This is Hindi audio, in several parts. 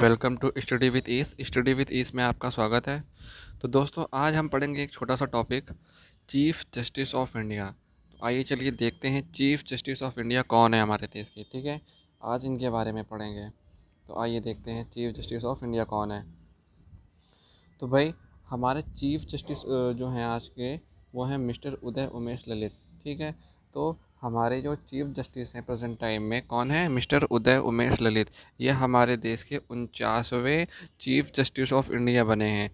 वेलकम टू स्टडी विद ईस में आपका स्वागत है। तो दोस्तों, आज हम पढ़ेंगे एक छोटा सा topic, chief justice of India. तो आइए चलिए देखते हैं चीफ जस्टिस ऑफ इंडिया कौन है हमारे देश के। ठीक है, आज इनके बारे में पढ़ेंगे। तो आइए देखते हैं चीफ जस्टिस ऑफ इंडिया कौन है। तो भाई, हमारे चीफ जस्टिस जो हैं आज के, वो हैं मिस्टर उदय उमेश ललित। ठीक है, तो हमारे जो चीफ जस्टिस हैं प्रेजेंट टाइम में कौन है, मिस्टर उदय उमेश ललित। ये हमारे देश के 49वें चीफ जस्टिस ऑफ इंडिया बने हैं।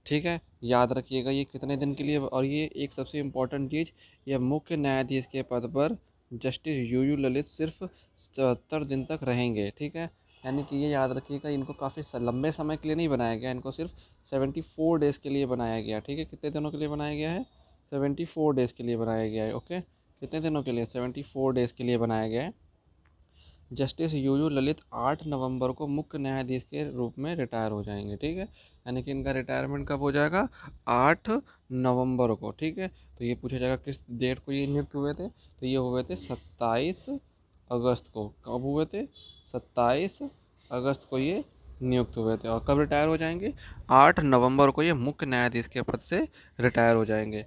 ठीक है, याद रखिएगा ये कितने दिन के लिए। और ये एक सबसे इम्पोर्टेंट चीज़, ये मुख्य न्यायाधीश के पद पर जस्टिस यू ललित सिर्फ 77 दिन तक रहेंगे। ठीक है, यानी कि ये याद रखिएगा, इनको काफ़ी लंबे समय के लिए नहीं बनाया गया, इनको सिर्फ 74 डेज़ के लिए बनाया गया। ठीक है, कितने दिनों के लिए बनाया गया है, 74 डेज़ के लिए बनाया गया है। ओके, कितने दिनों के लिए, 74 डेज़ के लिए बनाया गया है। जस्टिस यू ललित 8 नवंबर को मुख्य न्यायाधीश के रूप में रिटायर हो जाएंगे। ठीक है, यानी कि इनका रिटायरमेंट कब हो जाएगा, 8 नवंबर को। ठीक है, तो ये पूछा जाएगा किस डेट को ये नियुक्त हुए थे। तो ये हुए थे 27 अगस्त को। कब हुए थे, 27 अगस्त को ये नियुक्त हुए थे। और कब रिटायर हो जाएंगे, 8 नवंबर को ये मुख्य न्यायाधीश के पद से रिटायर हो जाएंगे।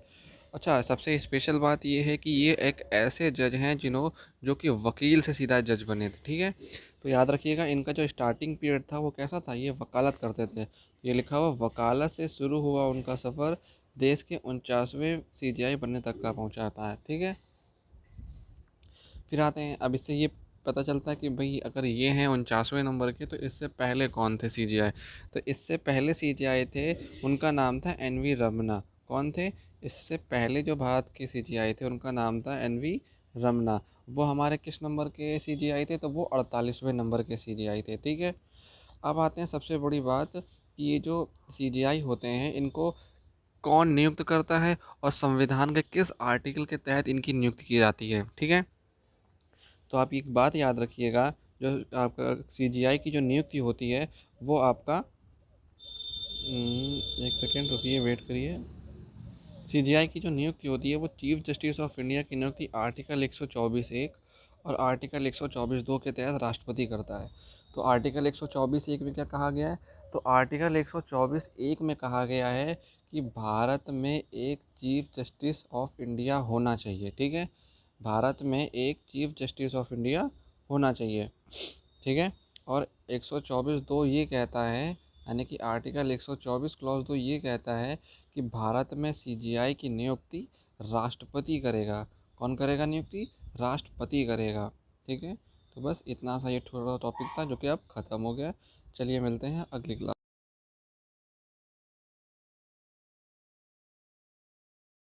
अच्छा, सबसे स्पेशल बात ये है कि ये एक ऐसे जज हैं जो कि वकील से सीधा जज बने थे। ठीक है, तो याद रखिएगा, इनका जो स्टार्टिंग पीरियड था वो कैसा था, ये वकालत करते थे। ये लिखा हुआ, वकालत से शुरू हुआ उनका सफ़र देश के 49वें सीजीआई बनने तक का पहुंचाता है। ठीक है, फिर आते हैं, अब इससे ये पता चलता है कि भाई अगर ये हैं 49वें नंबर के, तो इससे पहले कौन थे सीजीआई। तो इससे पहले सीजीआई थे, उनका नाम था एन वी रमना। कौन थे, इससे पहले जो भारत के सीजीआई थे उनका नाम था एन वी रमना। वो हमारे किस नंबर के सीजीआई थे, तो वो 48वें नंबर के सीजीआई थे। ठीक है, अब आते हैं सबसे बड़ी बात कि ये जो सीजीआई होते हैं इनको कौन नियुक्त करता है और संविधान के किस आर्टिकल के तहत इनकी नियुक्ति की जाती है। ठीक है, तो आप एक बात याद रखिएगा, जो आपका सीजीआई की जो नियुक्ति होती है वो आपका, एक सेकेंड रुकिए, वेट करिए। सीजीआई की जो नियुक्ति होती है वो चीफ जस्टिस ऑफ इंडिया की नियुक्ति आर्टिकल 124(1) और आर्टिकल 124(2) के तहत राष्ट्रपति करता है। तो आर्टिकल 124(1) में क्या कहा गया है, तो आर्टिकल 124(1) में कहा गया है कि भारत में एक चीफ जस्टिस ऑफ इंडिया होना चाहिए। ठीक है, भारत में एक चीफ जस्टिस ऑफ इंडिया होना चाहिए। ठीक है, और 124(2) ये कहता है, यानी कि आर्टिकल 124 क्लॉज 2 ये कहता है कि भारत में सीजीआई की नियुक्ति राष्ट्रपति करेगा। कौन करेगा नियुक्ति, राष्ट्रपति करेगा। ठीक है, तो बस इतना सा ये थोड़ा टॉपिक था जो कि अब ख़त्म हो गया। चलिए मिलते हैं अगली क्लास।